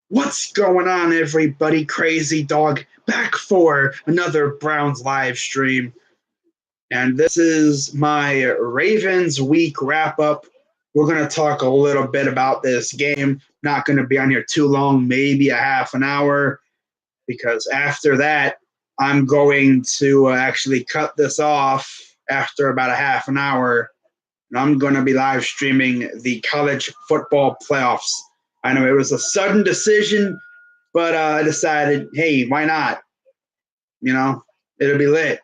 What's going on, everybody? Crazy Dog back for another Browns live stream. And this is my Ravens week wrap up. We're going to talk a little bit about this game. Not going to be on here too long, maybe a half an hour, because after that, I'm going to actually cut this off after about a half an hour. And I'm going to be live streaming the college football playoffs. I know it was a sudden decision, but I decided, hey, why not? You know, it'll be lit.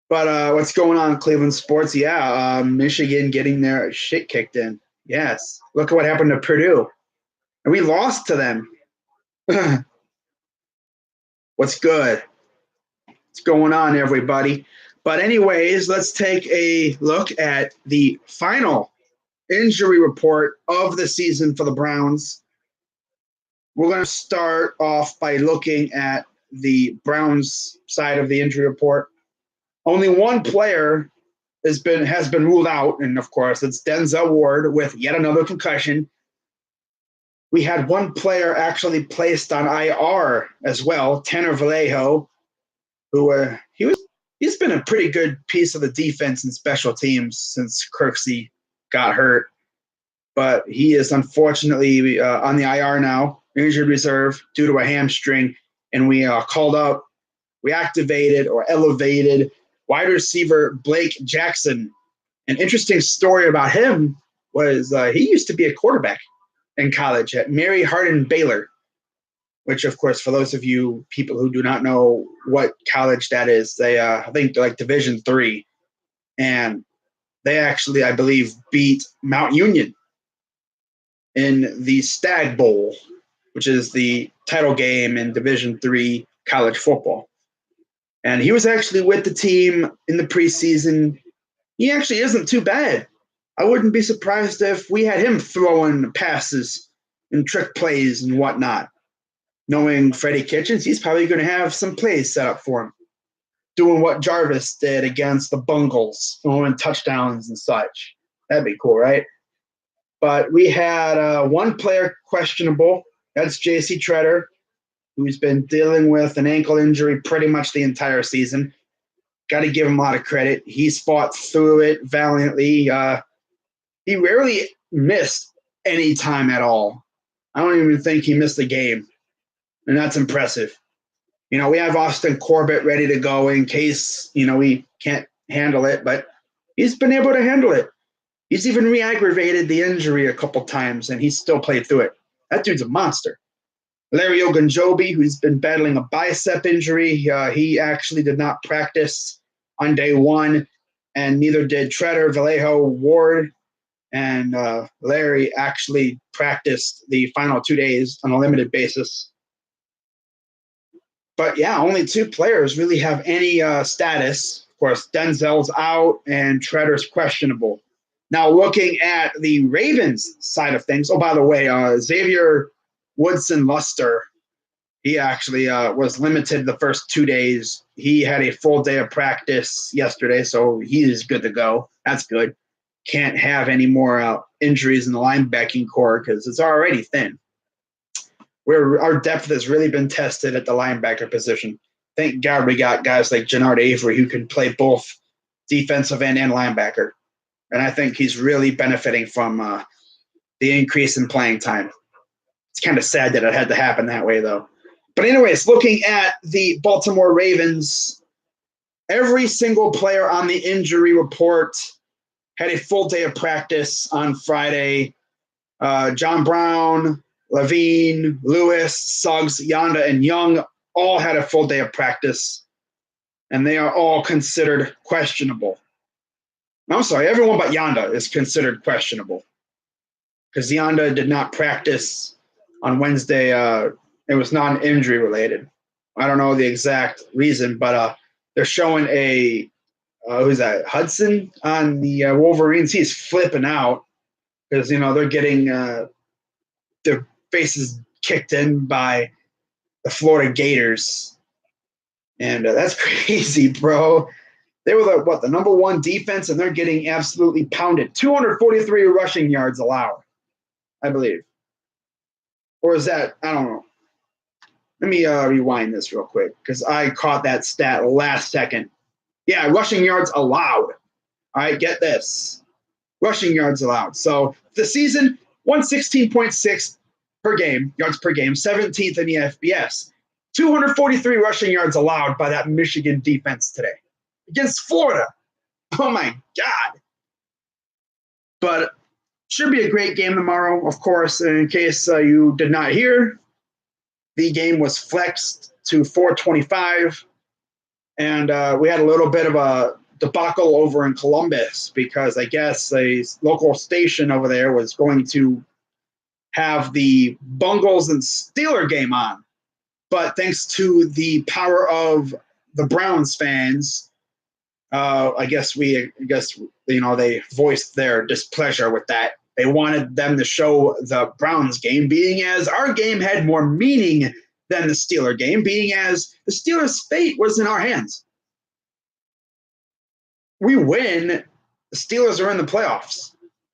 But what's going on in Cleveland sports? Yeah, Michigan getting their shit kicked in. Yes. Look at what happened to Purdue. And we lost to them. What's good? What's going on, everybody? But, anyways, let's take a look at the final injury report of the season for the Browns. We're going to start off by looking at the Browns side of the injury report. Only one player has been ruled out, and of course, it's Denzel Ward with yet another concussion. We had one player actually placed on IR as well, Tanner Vallejo, who he's been a pretty good piece of the defense and special teams since Kirksey got hurt, but he is unfortunately on the IR now, injured reserve due to a hamstring, and we called up, we activated or elevated wide receiver Blake Jackson. An interesting story about him was he used to be a quarterback in college at Mary Hardin Baylor, which, of course, for those of you people who do not know what college that is, they I think they're like Division III, and they actually, I believe, beat Mount Union in the Stag Bowl, which is the title game in Division III college football. And he was actually with the team in the preseason. He actually isn't too bad. I wouldn't be surprised if we had him throwing passes and trick plays and whatnot. Knowing Freddie Kitchens, he's probably going to have some plays set up for him, doing what Jarvis did against the Bungles, throwing touchdowns and such. That'd be cool, right? But we had one player questionable. That's J.C. Treader, who's been dealing with an ankle injury pretty much the entire season. Got to give him a lot of credit. He's fought through it valiantly. He rarely missed any time at all. I don't even think he missed a game, and that's impressive. You know, we have Austin Corbett ready to go in case, we can't handle it, but he's been able to handle it. He's even re-aggravated the injury a couple times, and he's still played through it. That dude's a monster. Larry Ogunjobi, who's been battling a bicep injury, he actually did not practice on day one, and neither did Treader, Vallejo, Ward, and Larry actually practiced the final 2 days on a limited basis. But yeah, only two players really have any status. Of course, Denzel's out and Treader's questionable. Now, looking at the Ravens side of things, oh, by the way, Xavier Woodson-Luster, he actually was limited the first 2 days. He had a full day of practice yesterday, so he is good to go. That's good. Can't have any more injuries in the linebacking core because it's already thin. Our depth has really been tested at the linebacker position. Thank God we got guys like Jannard Avery who can play both defensive end and linebacker. And I think he's really benefiting from the increase in playing time. It's kind of sad that it had to happen that way, though. But anyways, looking at the Baltimore Ravens, every single player on the injury report had a full day of practice on Friday. John Brown, Levine, Lewis, Suggs, Yanda, and Young all had a full day of practice, and they are all considered questionable. I'm sorry, everyone but Yanda is considered questionable because Yanda did not practice on Wednesday. It was non-injury related. I don't know the exact reason, but they're showing who's that, Hudson on the Wolverines. He's flipping out because, they're getting their faces kicked in by the Florida Gators. And that's crazy, bro. They were the number one defense, and they're getting absolutely pounded. 243 rushing yards allowed, I believe. Or is that, I don't know. Let me rewind this real quick because I caught that stat last second. Yeah, rushing yards allowed. All right, get this. Rushing yards allowed. So the season, 116.6 per game, yards per game, 17th in the FBS. 243 rushing yards allowed by that Michigan defense today against Florida. Oh my God. But should be a great game tomorrow, of course. In case you did not hear, the game was flexed to 425. And we had a little bit of a debacle over in Columbus because I guess a local station over there was going to have the Bungles and Steeler game on. But thanks to the power of the Browns fans, I guess they voiced their displeasure with that. They wanted them to show the Browns game, being as our game had more meaning than the Steeler game, being as the Steelers' fate was in our hands. We win, the Steelers are in the playoffs.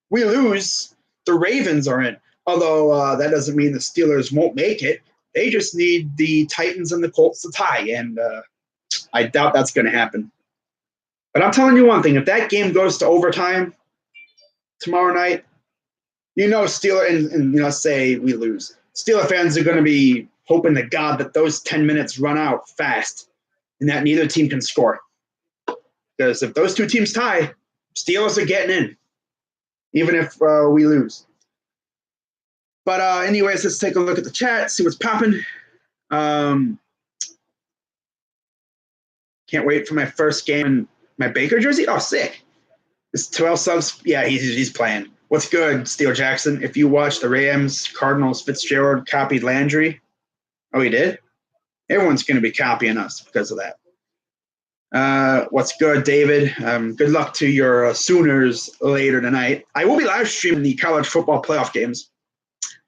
We lose, the Ravens are in. Although that doesn't mean the Steelers won't make it. They just need the Titans and the Colts to tie, and I doubt that's going to happen. But I'm telling you one thing: if that game goes to overtime tomorrow night, Steeler and say we lose, Steeler fans are going to be hoping to God that those 10 minutes run out fast, and that neither team can score. Because if those two teams tie, Steelers are getting in, even if we lose. But anyways, let's take a look at the chat, see what's popping. Can't wait for my first game in my Baker jersey. Oh, sick. This 12 subs. Yeah, he's playing. What's good, Steele Jackson? If you watch the Rams, Cardinals, Fitzgerald copied Landry. Oh, he did? Everyone's going to be copying us because of that. What's good, David? Good luck to your Sooners later tonight. I will be live streaming the college football playoff games.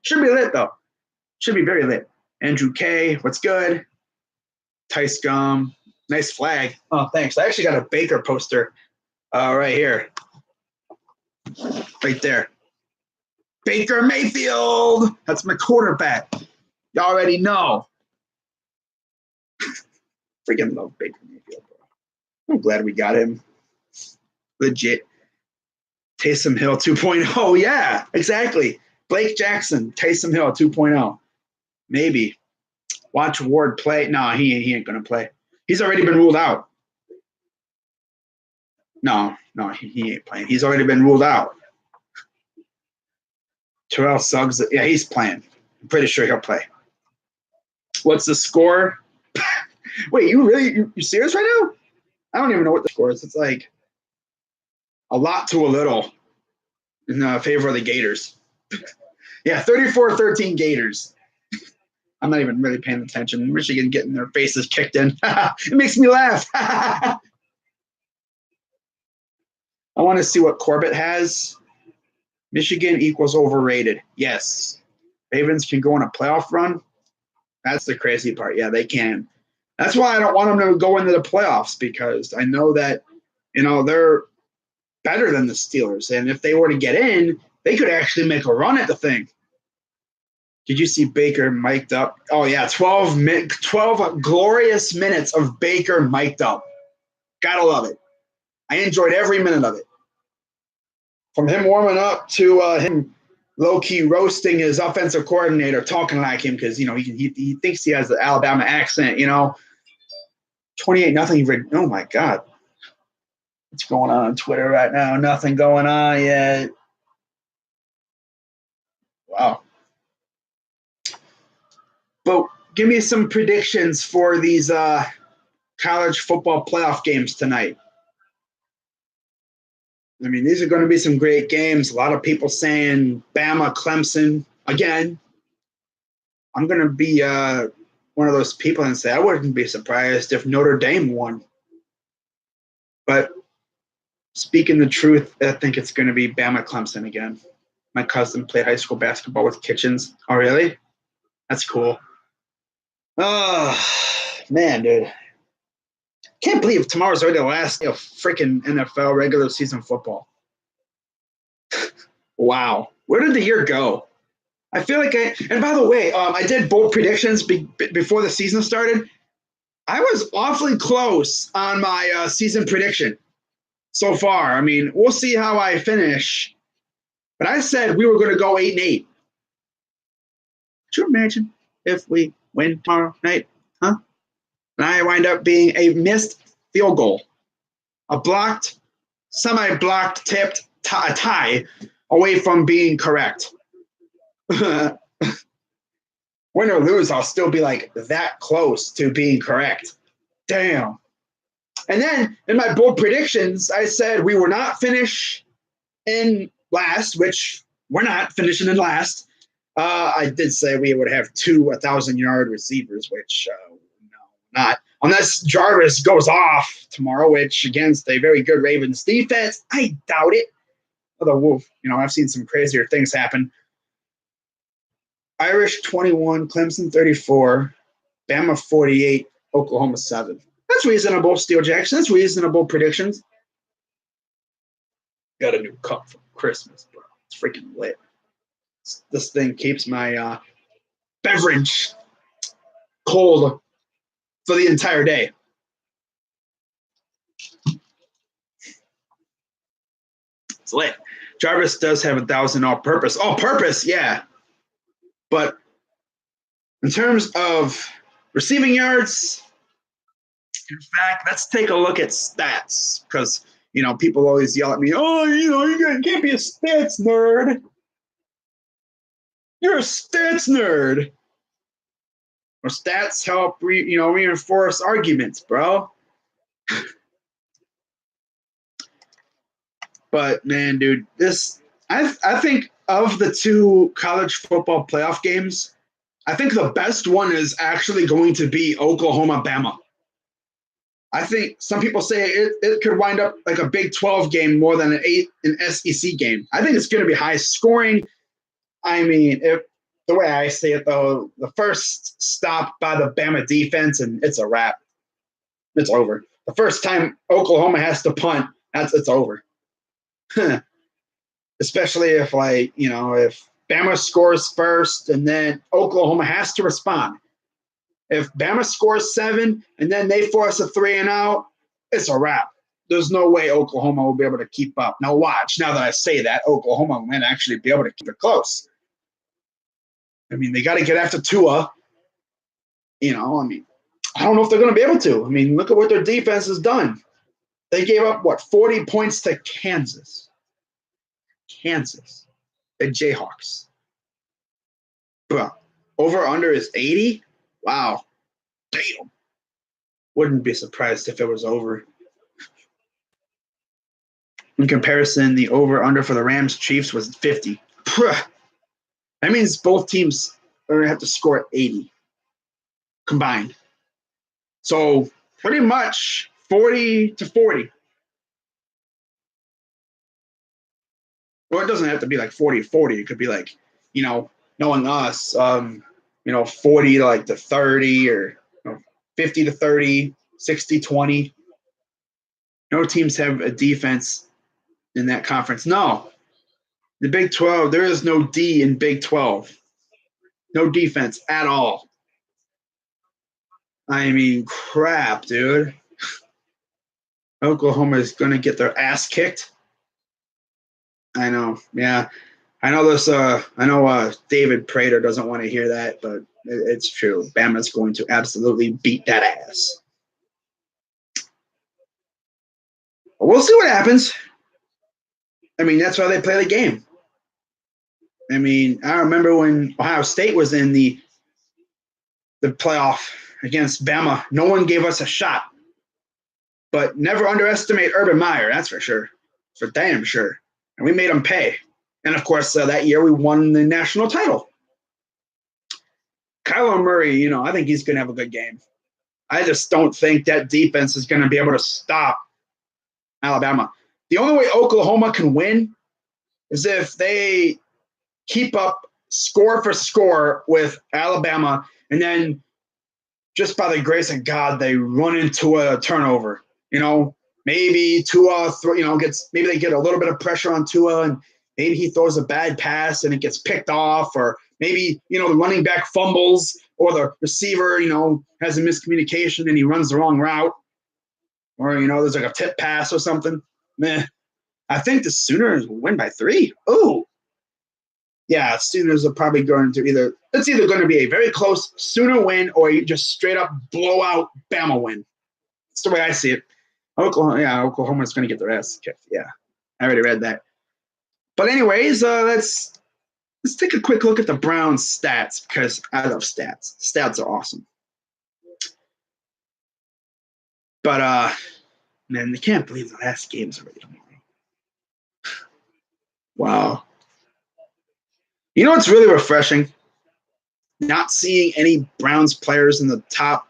Should be lit, though. Should be very lit. Andrew K, what's good? Tice Gum, nice flag. Oh, thanks. I actually got a Baker poster right here. Right there. Baker Mayfield. That's my quarterback. You already know. Freaking love Baker Mayfield, bro. I'm glad we got him. Legit. Taysom Hill 2.0. Yeah, exactly. Blake Jackson, Taysom Hill 2.0. Maybe. Watch Ward play. No, he ain't going to play. He's already been ruled out. No, he ain't playing. He's already been ruled out. Terrell Suggs, yeah, he's playing. I'm pretty sure he'll play. What's the score? Wait, you serious right now? I don't even know what the score is. It's like a lot to a little in favor of the Gators. Yeah, 34-13 Gators. I'm not even really paying attention. Michigan getting their faces kicked in. It makes me laugh. I want to see what Corbett has. Michigan equals overrated. Yes. Ravens can go on a playoff run. That's the crazy part. Yeah, they can. That's why I don't want them to go into the playoffs, because I know that, they're better than the Steelers. And if they were to get in, they could actually make a run at the thing. Did you see Baker mic'd up? Oh, yeah, 12 glorious minutes of Baker mic'd up. Gotta love it. I enjoyed every minute of it. From him warming up to him low-key roasting his offensive coordinator, talking like him because, he thinks he has the Alabama accent, 28-0. Oh, my God. What's going on Twitter right now? Nothing going on yet. Wow. But give me some predictions for these college football playoff games tonight. I mean, these are going to be some great games. A lot of people saying Bama, Clemson. Again, I'm going to be one of those people and say I wouldn't be surprised if Notre Dame won. But speaking the truth, I think it's going to be Bama, Clemson again. My cousin played high school basketball with Kitchens. Oh, really? That's cool. Oh, man, dude. Can't believe tomorrow's already the last day of freaking NFL regular season football. Wow. Where did the year go? I feel like and by the way, I did bold predictions before the season started. I was awfully close on my season prediction so far. I mean, we'll see how I finish. But I said we were going to go 8-8. Could you imagine if we win tomorrow night? Huh? And I wind up being a missed field goal, a blocked, semi-blocked, tipped a tie away from being correct. Win or lose, I'll still be like that close to being correct. Damn. And then in my bold predictions, I said we will not finish in last, which we're not finishing in last. I did say we would have 2 1,000-yard receivers, which no, not. Unless Jarvis goes off tomorrow, which against a very good Ravens defense, I doubt it. Although, I've seen some crazier things happen. Irish 21, Clemson 34, Bama 48, Oklahoma 7. That's reasonable, Steel Jackson. That's reasonable predictions. Got a new cup for Christmas, bro. It's freaking lit. This thing keeps my beverage cold for the entire day. It's lit. Jarvis does have 1,000 all-purpose. All-purpose, yeah. But in terms of receiving yards, in fact, let's take a look at stats because, people always yell at me, oh, you can't be a stats nerd. You're a stats nerd. Well, stats help, reinforce arguments, bro. But, man, dude, I think of the 2 college football playoff games, I think the best one is actually going to be Oklahoma-Bama. I think some people say it could wind up like a Big 12 game more than an SEC game. I think it's going to be high scoring. I mean, the way I see it, though, the first stop by the Bama defense, and it's a wrap. It's over. The first time Oklahoma has to punt, it's over. Especially if, if Bama scores first and then Oklahoma has to respond. If Bama scores 7 and then they force a 3 and out, it's a wrap. There's no way Oklahoma will be able to keep up. Now watch, now that I say that, Oklahoma might actually be able to keep it close. I mean, they got to get after Tua. I don't know if they're going to be able to. I mean, look at what their defense has done. They gave up, 40 points to Kansas. The Jayhawks. Bro, over-under is 80? Wow. Damn. Wouldn't be surprised if it was over. In comparison, the over-under for the Rams-Chiefs was 50. That means both teams are going to have to score 80 combined. So pretty much 40-40. Well, it doesn't have to be like 40-40. It could be like, knowing us, 40 to 30 or 50-30, 60-20. No teams have a defense in that conference. No. The Big 12, there is no D in Big 12. No defense at all. I mean, crap, dude. Oklahoma is going to get their ass kicked. I know. Yeah. I know David Prater doesn't want to hear that, but it's true. Bama's going to absolutely beat that ass. We'll see what happens. I mean, that's why they play the game. I mean, I remember when Ohio State was in the playoff against Bama, no one gave us a shot. But never underestimate Urban Meyer, that's for sure. For damn sure. And we made them pay. And, of course, that year we won the national title. Kyler Murray, I think he's going to have a good game. I just don't think that defense is going to be able to stop Alabama. The only way Oklahoma can win is if they keep up score for score with Alabama, and then just by the grace of God, they run into a turnover. Maybe Tua, maybe they get a little bit of pressure on Tua, and maybe he throws a bad pass and it gets picked off, or Maybe, the running back fumbles or the receiver, has a miscommunication and he runs the wrong route. Or, there's like a tip pass or something. Meh. I think the Sooners will win by 3. Ooh. Yeah, Sooners are probably going to it's either going to be a very close Sooner win or you just straight up blowout Bama win. That's the way I see it. Oklahoma's going to get their ass kicked. Yeah, I already read that. But anyways, let's take a quick look at the Browns stats because I love stats. Stats are awesome. But man, I can't believe the last game's already tomorrow. Wow. You know what's really refreshing? Not seeing any Browns players in the top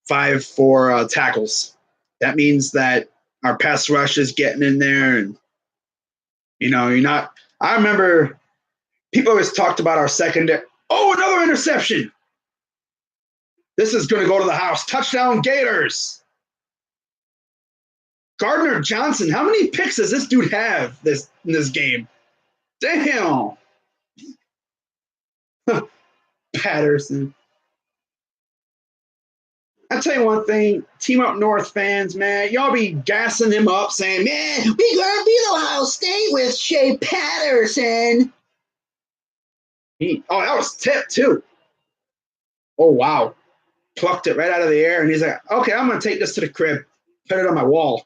5 for tackles. That means that our pass rush is getting in there, and you're not. I remember people always talked about our secondary. Oh, another interception! This is going to go to the house. Touchdown, Gators! Gardner Johnson. How many picks does this dude have in this game? Damn. Patterson. I'll tell you one thing, Team Up North fans, man, y'all be gassing him up saying, man, we gonna beat Ohio State with Shea Patterson. That was tip too. Oh, wow. Plucked it right out of the air, and he's like, okay, I'm going to take this to the crib, put it on my wall.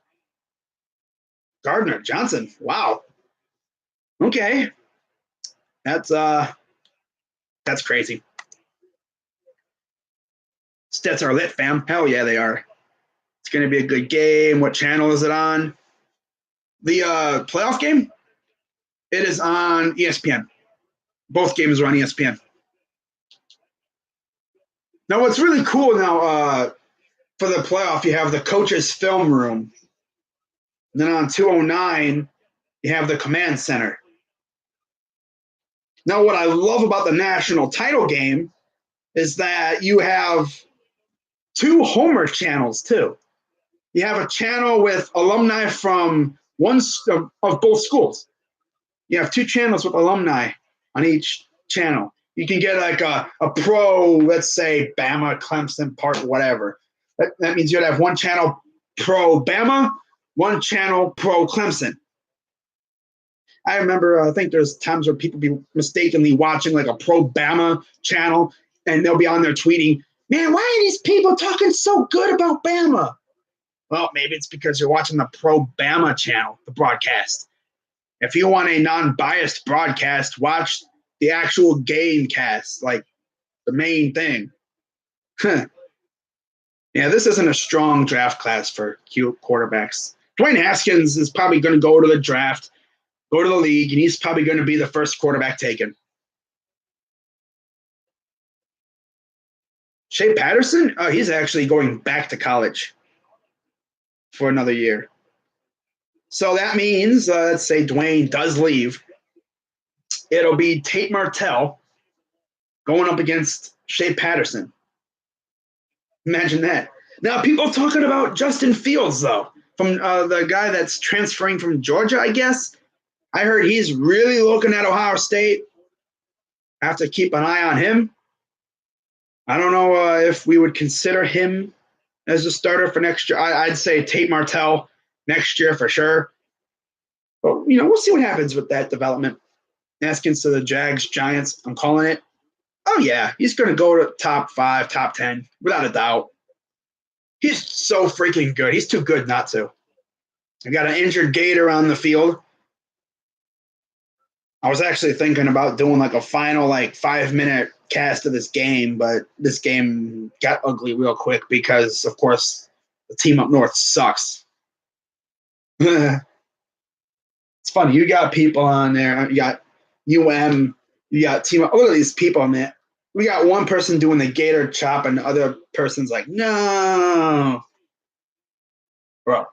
Gardner Johnson. Wow. Okay. That's crazy. Stats are lit, fam. Hell yeah, they are. It's going to be a good game. What channel is it on? The playoff game? It is on ESPN. Both games are on ESPN. Now, what's really cool now, for the playoff, you have the coach's film room. And then on 209, you have the command center. Now, what I love about the national title game is that you have 2 Homer channels, too. You have a channel with alumni from of both schools. You have 2 channels with alumni on each channel. You can get like a pro, let's say, Bama, Clemson, part, whatever. That means you'd have one channel pro Bama, one channel pro Clemson. I remember, I think there's times where people be mistakenly watching like a pro Bama channel, and they'll be on there tweeting, man, why are these people talking so good about Bama? Well, maybe it's because you're watching the pro Bama channel, the broadcast. If you want a non-biased broadcast, watch the actual game cast, like the main thing. Yeah, this isn't a strong draft class for quarterbacks. Dwayne Haskins is probably going to go to the draft, go to the league, and he's probably going to be the first quarterback taken. Shea Patterson? Oh, he's actually going back to college for another year. So that means, let's say Dwayne does leave. It'll be Tate Martell going up against Shea Patterson. Imagine that. Now, people are talking about Justin Fields, though, from the guy that's transferring from Georgia, I guess. I heard he's really looking at Ohio State. I have to keep an eye on him. I don't know if we would consider him as a starter for next year. I'd say Tate Martell next year for sure. But, we'll see what happens with that development. Haskins to the Jags, Giants, I'm calling it. Oh, yeah, he's going to go to top 5, top 10, without a doubt. He's so freaking good. He's too good not to. I got an injured Gator on the field. I was actually thinking about doing like a final 5-minute cast of this game, but this game got ugly real quick because, of course, the team up north sucks. It's funny. You got people on there. You got UM. You got team up. Look at these people, man. We got one person doing the Gator chop and the other person's like, no. Bro,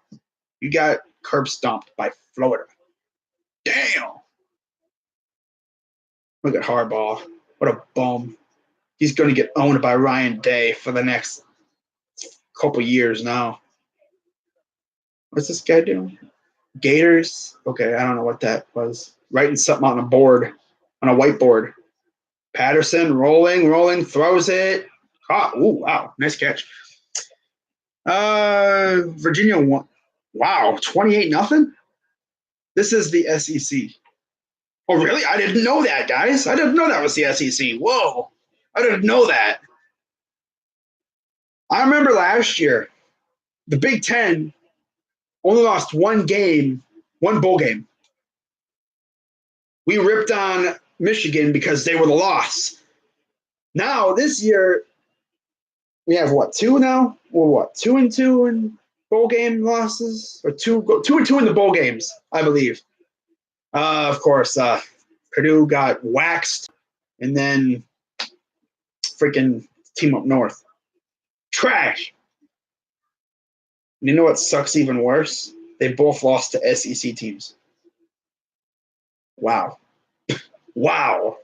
you got curb stomped by Florida. Damn. Look at Harbaugh. What a bum. He's going to get owned by Ryan Day for the next couple years now. What's this guy doing? Gators? Okay, I don't know what that was. Writing something on a board, on a whiteboard. Patterson rolling, throws it. Caught. Ooh, wow. Nice catch. Virginia won. Wow, 28-0. This is the SEC. Oh, really? I didn't know that, guys. I didn't know that was the SEC. Whoa. I didn't know that. I remember last year, the Big Ten only lost one bowl game. We ripped on Michigan because they were the loss. Now, this year, we have what, two now? Or what, 2-2 in bowl game losses? Or 2-2 in the bowl games, I believe. Of course, Purdue got waxed, and then freaking team up north. Trash. You know what sucks even worse? They both lost to SEC teams. Wow. Wow.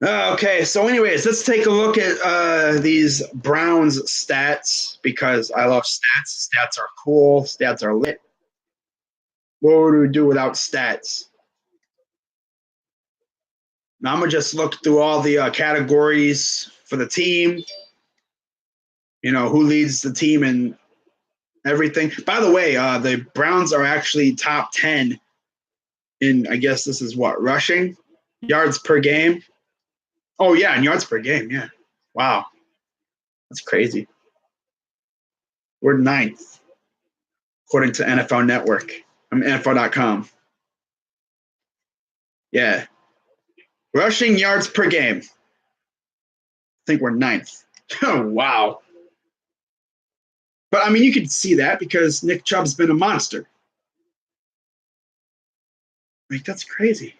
Okay, so anyways, let's take a look at these Browns stats because I love stats. Stats are cool. Stats are lit. What would we do without stats? Now I'm going to just look through all the categories for the team. You know, who leads the team and everything. By the way, the Browns are actually top 10 in, I guess this is what, rushing? Yards per game? Oh, yeah, in yards per game, yeah. Wow. That's crazy. We're 9th, according to NFL Network. I'm NFL.com. Yeah. Rushing yards per game. I think we're 9th. Oh, wow. But, I mean, you can see that because Nick Chubb's been a monster. Like, that's crazy.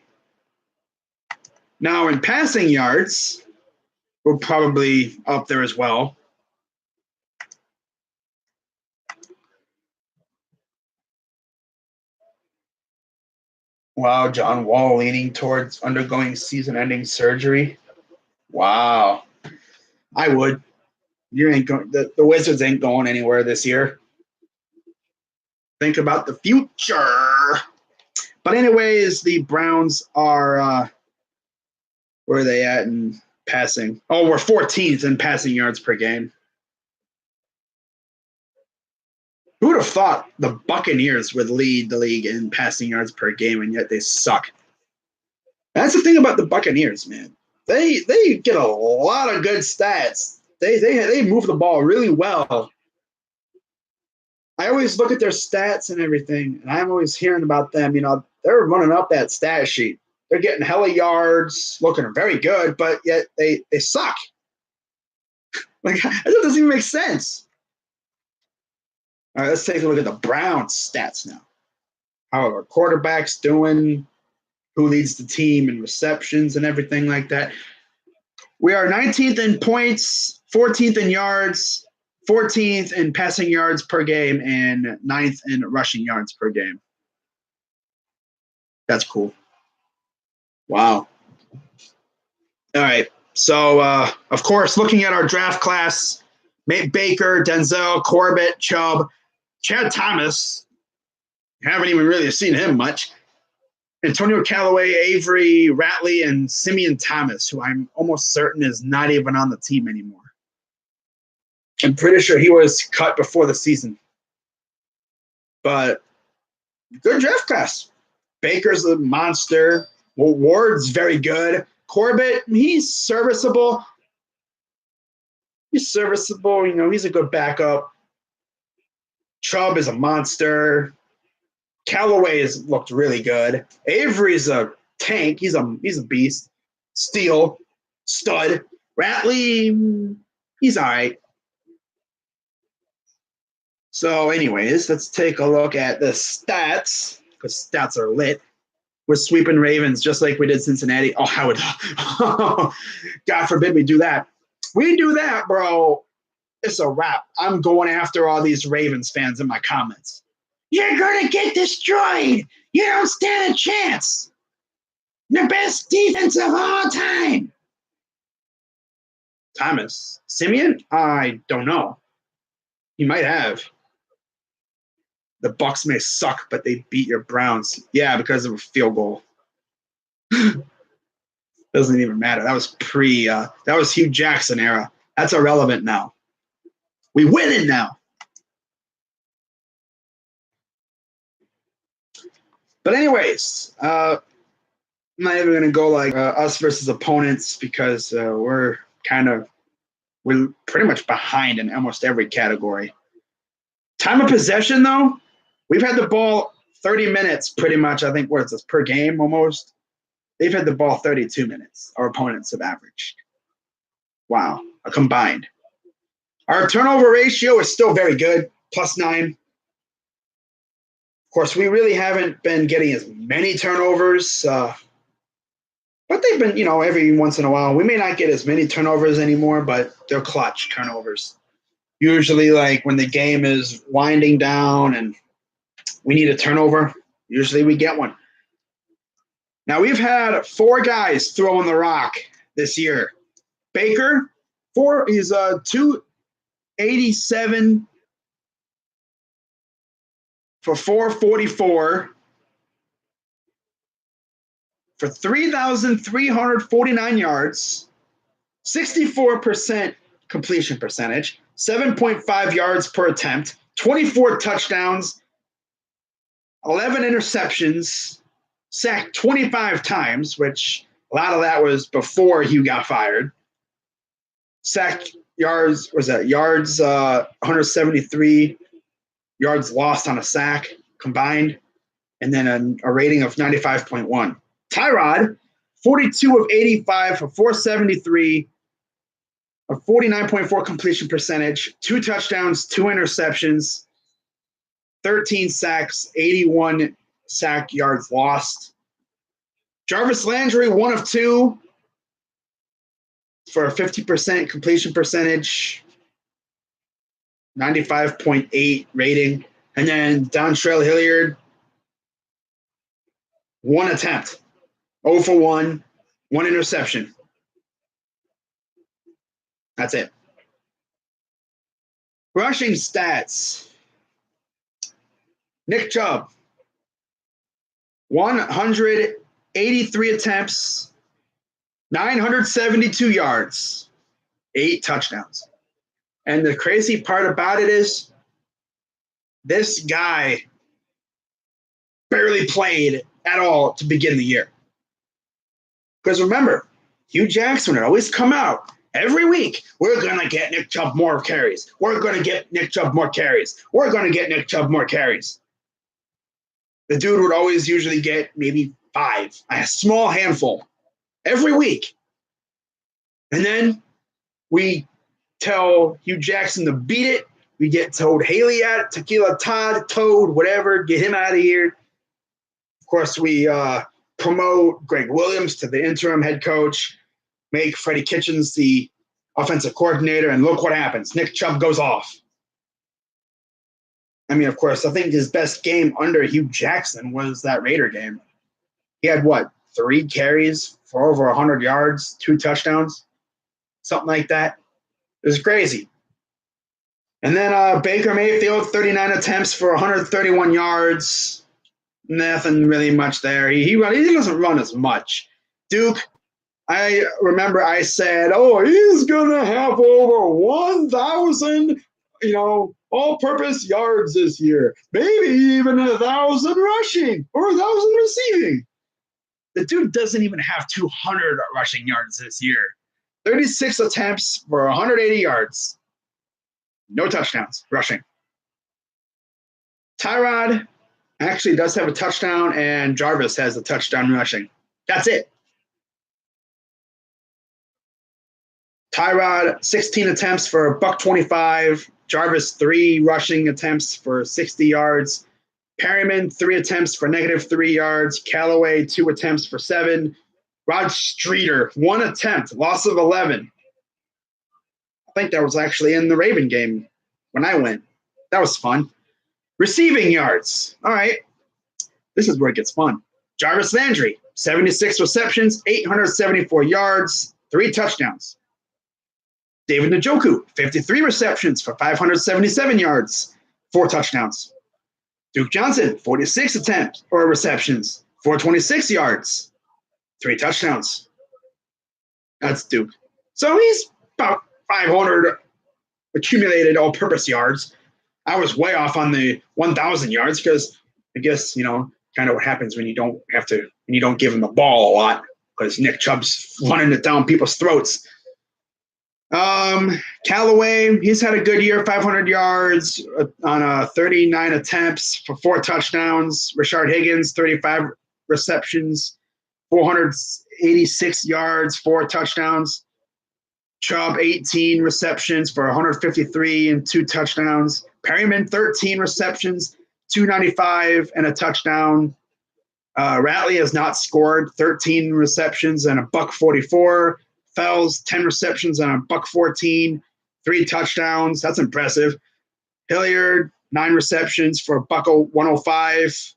Now, in passing yards, we're probably up there as well. Wow, John Wall leaning towards undergoing season-ending surgery. Wow. I would. You ain't going. The Wizards ain't going anywhere this year. Think about the future. But anyways, the Browns are where are they at in passing? Oh, we're 14th in passing yards per game. Who would have thought the Buccaneers would lead the league in passing yards per game, and yet they suck? That's the thing about the Buccaneers, man. They get a lot of good stats. They move the ball really well. I always look at their stats and everything, and I'm always hearing about them. You know, they're running up that stat sheet. They're getting hella yards, looking very good, but yet they suck. Like, that doesn't even make sense. All right, let's take a look at the Browns stats now. How are our quarterbacks doing? Who leads the team in receptions and everything like that? We are 19th in points, 14th in yards, 14th in passing yards per game, and 9th in rushing yards per game. That's cool. Wow. All right. So, of course, looking at our draft class, Baker, Denzel, Corbett, Chubb, Chad Thomas. Haven't even really seen him much. Antonio Callaway, Avery, Ratley, and Simeon Thomas, who I'm almost certain is not even on the team anymore. I'm pretty sure he was cut before the season. But good draft class. Baker's a monster. Ward's very good. Corbett, he's serviceable. He's serviceable. You know, he's a good backup. Chubb is a monster. Callaway has looked really good. Avery's a tank. He's a beast. Steele, stud. Ratley, he's all right. So, anyways, let's take a look at the stats because stats are lit. We're sweeping Ravens just like we did Cincinnati. Oh, how would God forbid we do that. We do that, bro. It's a wrap. I'm going after all these Ravens fans in my comments. You're going to get destroyed. You don't stand a chance. The best defense of all time. Thomas. Simeon? I don't know. He might have. The Bucks may suck, but they beat your Browns. Yeah, because of a field goal. Doesn't even matter. That was that was Hugh Jackson era. That's irrelevant now. We winning now. But anyways, I'm not even going to go like us versus opponents because we're pretty much behind in almost every category. Time of possession, though, we've had the ball 30 minutes pretty much. I think what is this per game almost? They've had the ball 32 minutes. Our opponents have averaged. Wow, a combined. Our turnover ratio is still very good, +9. Of course, we really haven't been getting as many turnovers, but they've been, every once in a while. We may not get as many turnovers anymore, but they're clutch turnovers. Usually, like when the game is winding down and we need a turnover, usually we get one. Now, we've had 4 guys throwing the rock this year. Baker, he's 287 for 444 for 3,349 yards, 64% completion percentage, 7.5 yards per attempt, 24 touchdowns, 11 interceptions, sacked 25 times, which a lot of that was before Hugh got fired. Sacked yards, 173 yards lost on a sack combined, and then a rating of 95.1. Tyrod, 42 of 85 for 473, a 49.4 completion percentage, 2 touchdowns, 2 interceptions, 13 sacks, 81 sack yards lost. Jarvis Landry, 1 of 2 for a 50% completion percentage, 95.8 rating. And then Dontrell Hilliard, 1 attempt, 0 for 1, 1 interception. That's it. Rushing stats. Nick Chubb, 183 attempts, 972 yards, 8 touchdowns. And the crazy part about it is this guy barely played at all to begin the year. Because remember, Hugh Jackson would always come out every week. We're going to get Nick Chubb more carries. We're going to get Nick Chubb more carries. We're going to get Nick Chubb more carries. The dude would always usually get maybe 5, a small handful every week. And then we tell Hugh Jackson to beat it. We get Toad Haley out, Tequila Todd, Toad, whatever, get him out of here. Of course, we promote Greg Williams to the interim head coach, make Freddie Kitchens the offensive coordinator, and look what happens. Nick Chubb goes off. I mean, of course, I think his best game under Hugh Jackson was that Raider game. He had, 3 carries for over 100 yards, 2 touchdowns, something like that. It was crazy. And then Baker Mayfield, 39 attempts for 131 yards. Nothing really much there. He doesn't run as much. Duke, I remember I said, he's going to have over 1,000, all-purpose yards this year. Maybe even 1,000 rushing or 1,000 receiving. The dude doesn't even have 200 rushing yards this year. 36 attempts for 180 yards. No touchdowns rushing. Tyrod actually does have a touchdown, and Jarvis has a touchdown rushing. That's it. Tyrod, 16 attempts for $125. Jarvis, 3 rushing attempts for 60 yards. Perryman, 3 attempts for -3 yards. Callaway, 2 attempts for 7. Rod Streeter, 1 attempt, loss of 11. I think that was actually in the Raven game when I went. That was fun. Receiving yards. All right. This is where it gets fun. Jarvis Landry, 76 receptions, 874 yards, 3 touchdowns. David Njoku, 53 receptions for 577 yards, 4 touchdowns. Duke Johnson, 46 receptions, 426 yards, 3 touchdowns. That's Duke. So he's about 500 accumulated all-purpose yards. I was way off on the 1,000 yards because I guess, kind of what happens when you don't give him the ball a lot because Nick Chubb's running it down people's throats. Callaway, he's had a good year, 500 yards on 39 attempts for 4 touchdowns. Rashard Higgins, 35 receptions, 486 yards, 4 touchdowns. Chubb, 18 receptions for 153 and 2 touchdowns. Perryman, 13 receptions, 295 and a touchdown. Ratley has not scored, 13 receptions and a $144. Fells, 10 receptions and a $114, 3 touchdowns. That's impressive. Hilliard, 9 receptions for a $105.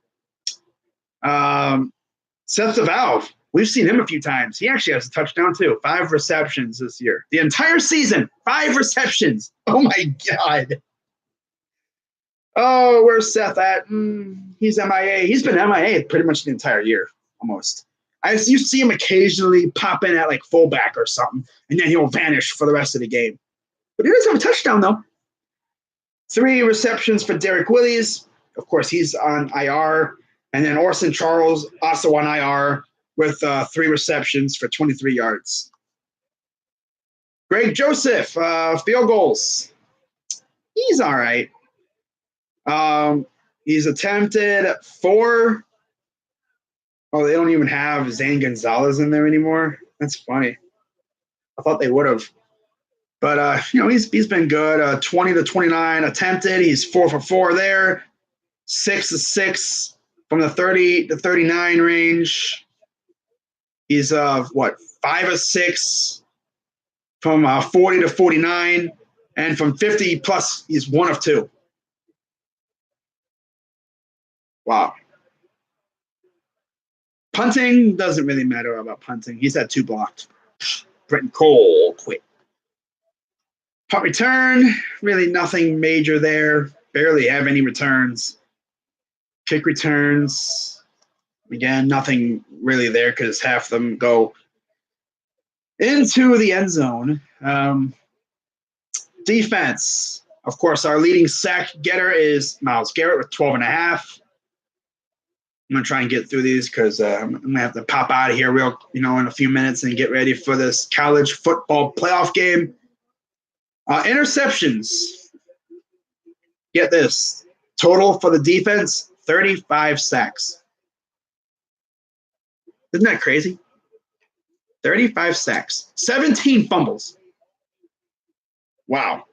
Seth DeValve, we've seen him a few times. He actually has a touchdown too. 5 receptions this year. The entire season, 5 receptions. Oh my God. Oh, where's Seth at? He's MIA. He's been MIA pretty much the entire year, almost. You see him occasionally pop in at like fullback or something, and then he'll vanish for the rest of the game. But he does have a touchdown, though. 3 receptions for Derek Willis. Of course, he's on IR. And then Orson Charles, also on IR, with 3 receptions for 23 yards. Greg Joseph, field goals. He's all right. He's attempted 4. Oh, they don't even have Zane Gonzalez in there anymore. That's funny. I thought they would have. But, he's been good. 20 to 29 attempted. He's 4 for 4 there. 6 to 6 from the 30 to 39 range. He's, 5 of 6 from 40 to 49. And from 50 plus, he's 1 of 2. Wow. Punting doesn't really matter about punting. He's had 2 blocked. Britton Cole quit. Punt return, really nothing major there. Barely have any returns. Kick returns, again, nothing really there because half of them go into the end zone. Defense, of course, our leading sack getter is Myles Garrett with 12.5. I'm going to try and get through these because I'm going to have to pop out of here in a few minutes and get ready for this college football playoff game. Interceptions. Get this. Total for the defense, 35 sacks. Isn't that crazy? 35 sacks. 17 fumbles. Wow.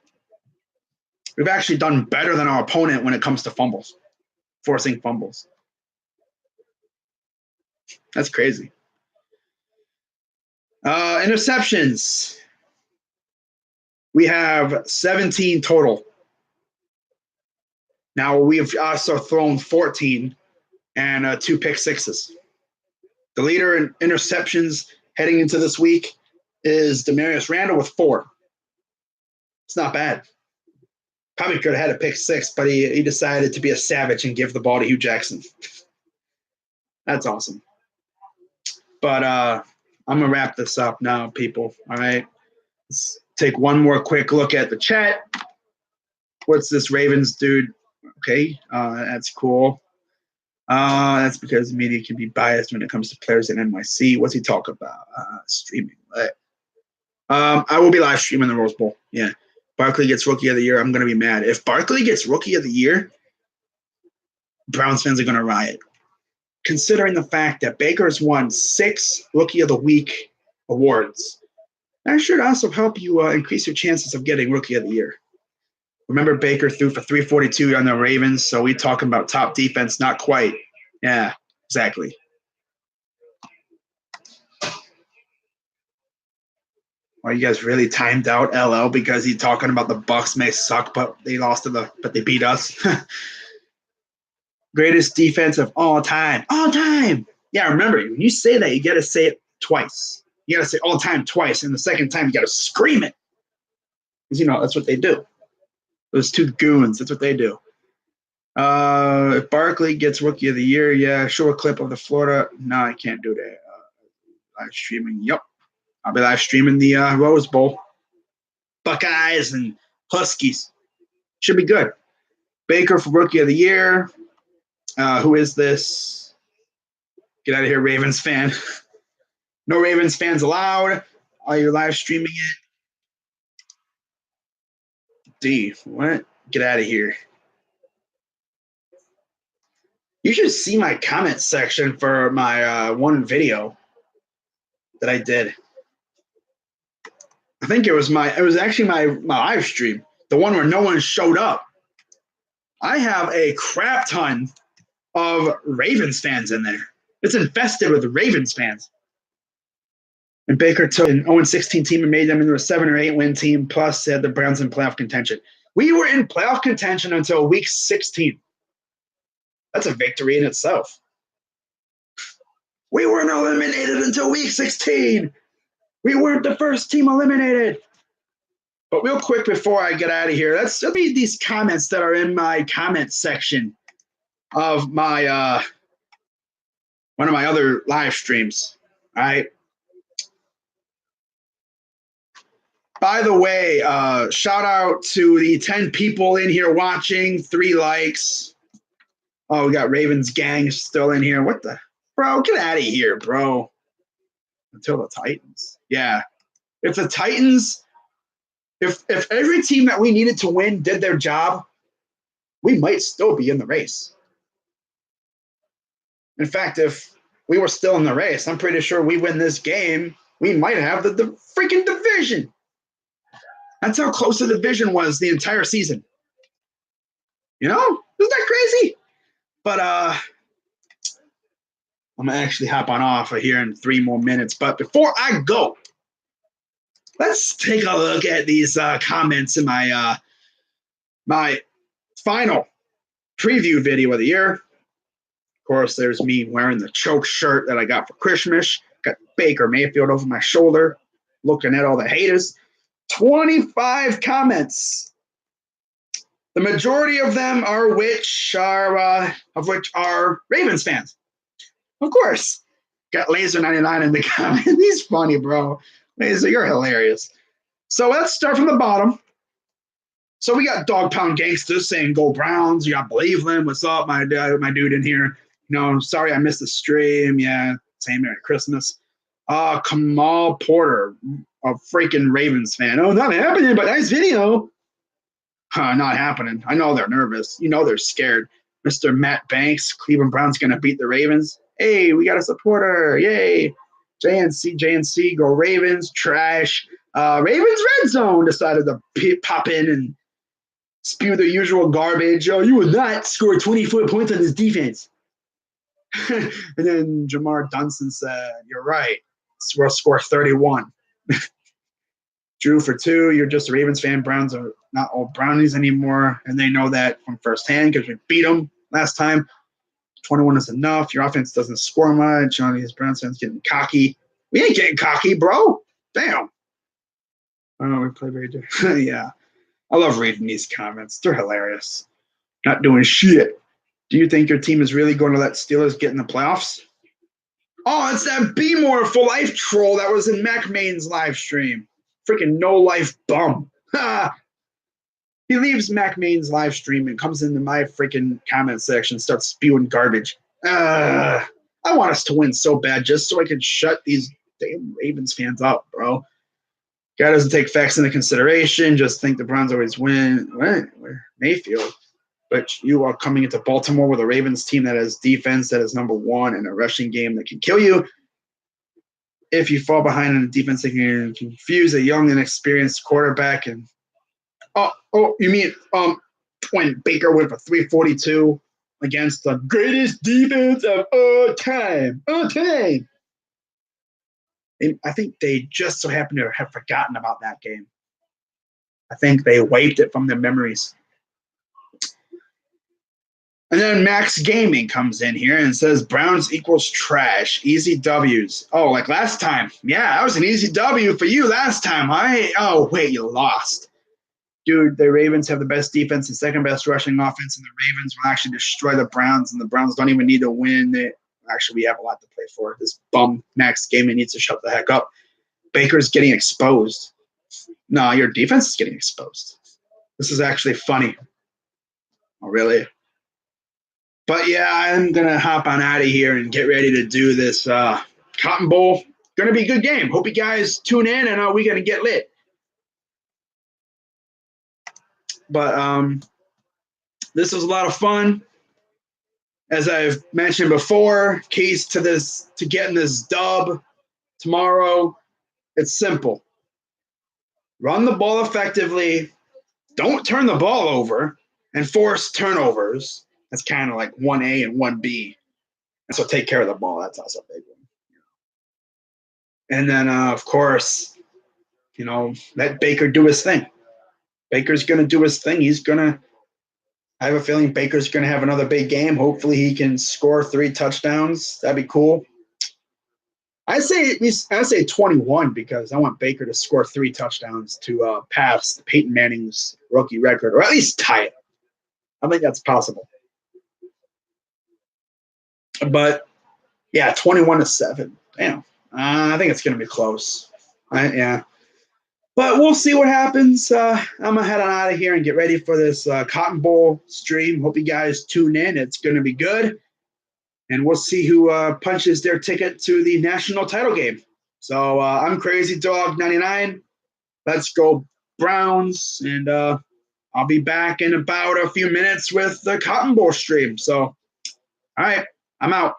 We've actually done better than our opponent when it comes to fumbles. Forcing fumbles. That's crazy. Interceptions. We have 17 total. Now, we've also thrown 14 and 2 pick sixes. The leader in interceptions heading into this week is Demarius Randall with 4. It's not bad. Probably could have had a pick 6, but he decided to be a savage and give the ball to Hugh Jackson. That's awesome. But I'm going to wrap this up now, people. All right. Let's take one more quick look at the chat. What's this Ravens dude? Okay, that's cool. That's because the media can be biased when it comes to players in NYC. What's he talking about? Streaming. I will be live streaming the Rose Bowl. Yeah. Barkley gets Rookie of the Year. I'm going to be mad. If Barkley gets Rookie of the Year, Browns fans are going to riot. Considering the fact that Baker's won 6 Rookie of the Week awards, that should also help you increase your chances of getting Rookie of the Year. Remember, Baker threw for 342 on the Ravens, so we talking about top defense, not quite. Yeah, exactly. Are you guys really timed out LL because he's talking about the Bucs may suck, but they but they beat us? Greatest defense of all time. All time. Yeah, remember, when you say that, you got to say it twice. You got to say all time twice, and the second time you got to scream it. Because, that's what they do. Those 2 goons, that's what they do. If Barkley gets Rookie of the Year, yeah, show a clip of the Florida. No, I can't do that. Live streaming, yep. I'll be live streaming the Rose Bowl. Buckeyes and Huskies. Should be good. Baker for Rookie of the Year. Who is this? Get out of here, Ravens fan. No Ravens fans allowed. Are you live streaming it? D, what? Get out of here. You should see my comment section for my one video that I did. I think it was actually my live stream, the one where no one showed up. I have a crap ton of Ravens fans in there. It's infested with Ravens fans. And Baker took an 0-16 team and made them into a 7 or 8 win team, plus had the Browns in playoff contention. We were in playoff contention until week 16. That's a victory in itself. We weren't eliminated until week 16. We weren't the first team eliminated. But real quick before I get out of here, let's read these comments that are in my comment section of my one of my other live streams. All right. By the way, shout out to the 10 people in here watching, 3 likes. Oh, we got Ravens gang still in here. What the? Bro, get out of here, bro. Until the Titans. Yeah. If the Titans, if every team that we needed to win did their job, we might still be in the race. In fact, if we were still in the race, I'm pretty sure we win this game, we might have the freaking division. That's how close the division was the entire season. You know? Isn't that crazy? But I'm going to actually hop on off here in 3 more minutes. But before I go, let's take a look at these comments in my my final preview video of the year. Of course, there's me wearing the choke shirt that I got for Christmas. Got Baker Mayfield over my shoulder, looking at all the haters. 25 comments. The majority of them are which are Ravens fans. Of course. Got Laser99 in the comments. He's funny, bro. Laser, you're hilarious. So let's start from the bottom. So we got Dog Pound Gangsters saying go Browns. You got Believeland. What's up, my dude in here? No, sorry I missed the stream. Yeah, same Merry Christmas. Kamal Porter, a freaking Ravens fan. Oh, not happening, but nice video. Not happening. I know they're nervous. You know they're scared. Mr. Matt Banks, Cleveland Browns going to beat the Ravens. Hey, we got a supporter. Yay. JNC, go Ravens. Trash. Ravens Red Zone decided to pop in and spew their usual garbage. Oh, you would not score 24 points on this defense. And then Jamar Dunson said, you're right. We'll score 31. Drew for 2. You're just a Ravens fan. Browns are not all Brownies anymore, and they know that from firsthand because we beat them last time. 21 is enough. Your offense doesn't score much. All these Browns fans getting cocky. We ain't getting cocky, bro. Damn. Oh, we play very different. Yeah. I love reading these comments. They're hilarious. Not doing shit. Do you think your team is really going to let Steelers get in the playoffs? Oh, it's that Be More for Life troll that was in Mac Main's live stream. Freaking no-life bum. He leaves Mac Main's live stream and comes into my freaking comment section and starts spewing garbage. I want us to win so bad just so I can shut these damn Ravens fans up, bro. Guy doesn't take facts into consideration. Just think the Browns always win. What? Mayfield. But you are coming into Baltimore with a Ravens team that has defense that is number 1 and a rushing game that can kill you. If you fall behind in a defense, they can confuse a young and experienced quarterback. And you mean when Baker went for 342 against the greatest defense of all time? And I think they just so happen to have forgotten about that game. I think they wiped it from their memories. And then Max Gaming comes in here and says Browns equals trash. Easy W's. Oh, like last time. Yeah, that was an easy W for you last time. Oh, wait, you lost. Dude, the Ravens have the best defense and second best rushing offense, and the Ravens will actually destroy the Browns, and the Browns don't even need to win. We have a lot to play for. This bum Max Gaming needs to shut the heck up. Baker's getting exposed. No, your defense is getting exposed. This is actually funny. Oh, really? But yeah, I'm going to hop on out of here and get ready to do this Cotton Bowl. Going to be a good game. Hope you guys tune in, and we're going to get lit. But this was a lot of fun. As I've mentioned before, keys to getting this dub tomorrow, it's simple. Run the ball effectively, don't turn the ball over, and force turnovers. That's kind of like 1A and 1B. And so take care of the ball. That's also a big one. And then, of course, let Baker do his thing. Baker's going to do his thing. I have a feeling Baker's going to have another big game. Hopefully he can score 3 touchdowns. That'd be cool. I say 21 because I want Baker to score 3 touchdowns to pass Peyton Manning's rookie record, or at least tie it. I think that's possible. But yeah, 21-7. Damn, I think it's going to be close. Yeah, but we'll see what happens. I'm gonna head on out of here and get ready for this Cotton Bowl stream. Hope you guys tune in. It's going to be good. And we'll see who punches their ticket to the national title game. So I'm Crazy Dog 99. Let's go Browns. And I'll be back in about a few minutes with the Cotton Bowl stream. So, all right, I'm out.